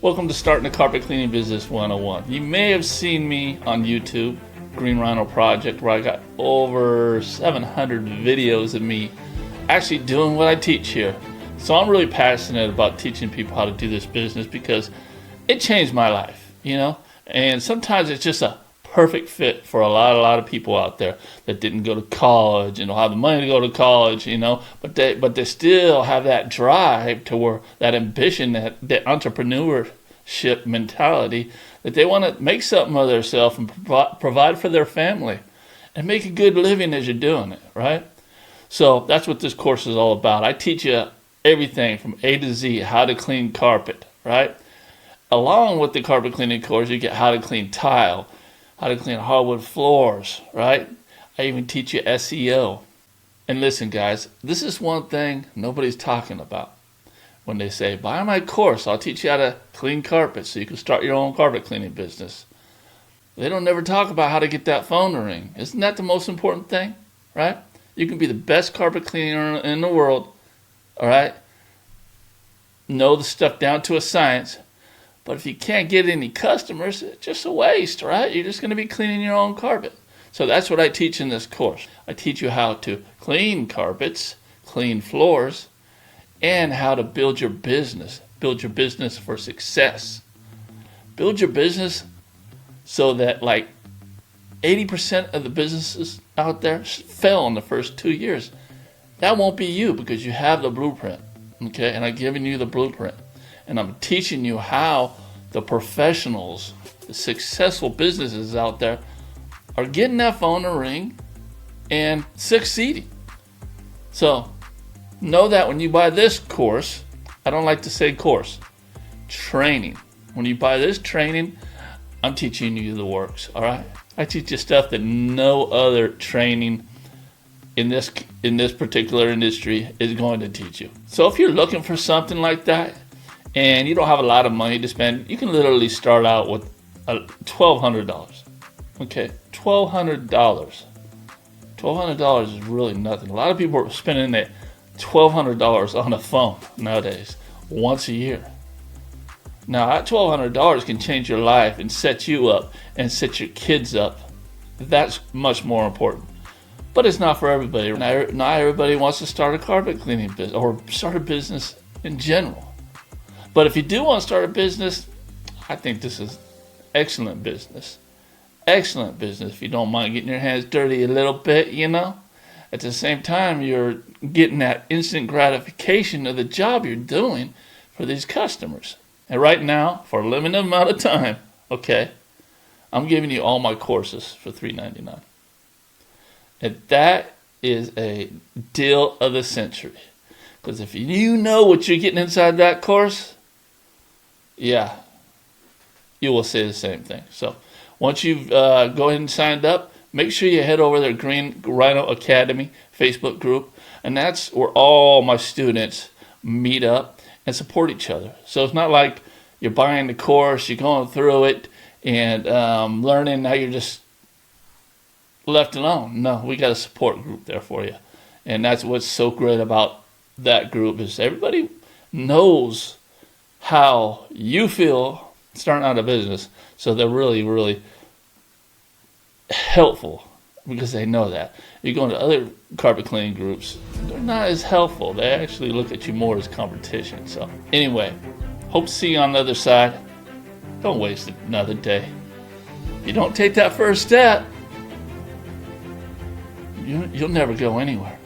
Welcome to Starting a Carpet Cleaning Business 101. You may have seen me on YouTube, Green Rhino Project, where I got over 700 videos of me actually doing what I teach here. So I'm really passionate about teaching people how to do this business because it changed my life, and sometimes it's just a perfect fit for a lot of people out there that didn't go to college and don't have the money to go to college, but they still have that drive to where that ambition, that entrepreneurship mentality that they want to make something of themselves and provide for their family and make a good living as you're doing it, right? So that's what this course is all about. I teach you everything from A to Z, how to clean carpet, right? Along with the carpet cleaning course, you get how to clean tile, how to clean hardwood floors, right? I even teach you SEO. And listen, guys, this is one thing nobody's talking about. When they say, buy my course, I'll teach you how to clean carpet so you can start your own carpet cleaning business. They don't never talk about how to get that phone to ring. Isn't that the most important thing, right? You can be the best carpet cleaner in the world, all right? Know the stuff down to a science. But if you can't get any customers, it's just a waste, right? You're just going to be cleaning your own carpet. So that's what I teach in this course. I teach you how to clean carpets, clean floors, and how to build your business. Build your business for success. Build your business so that like 80% of the businesses out there fail in the first 2 years. That won't be you because you have the blueprint, okay? And I've given you the blueprint. And I'm teaching you how the professionals, the successful businesses out there are getting that phone to ring and succeeding. So know that when you buy this course, I don't like to say course, training. When you buy this training, I'm teaching you the works, all right? I teach you stuff that no other training in this particular industry is going to teach you. So if you're looking for something like that, and you don't have a lot of money to spend, you can literally start out with $1,200. Okay, $1,200. $1,200 is really nothing. A lot of people are spending that $1,200 on a phone nowadays, once a year. Now, that $1,200 can change your life and set you up and set your kids up. That's much more important. But it's not for everybody. Not everybody wants to start a carpet cleaning business or start a business in general. But if you do want to start a business, I think this is excellent business. Excellent business if you don't mind getting your hands dirty a little bit, At the same time, you're getting that instant gratification of the job you're doing for these customers. And right now, for a limited amount of time, okay, I'm giving you all my courses for $3.99. And that is a deal of the century. Because if you know what you're getting inside that course, yeah, you will say the same thing. So once you've go ahead and signed up, make sure you head over to the Green Rhino Academy Facebook group. And that's where all my students meet up and support each other. So it's not like you're buying the course, you're going through it, and learning, now you're just left alone. No, we got a support group there for you. And that's what's so great about that group is everybody knows how you feel starting out a business. So they're really, really helpful because they know that. You go into other carpet cleaning groups, they're not as helpful. They actually look at you more as competition. So anyway, hope to see you on the other side. Don't waste another day. If you don't take that first step, you'll never go anywhere.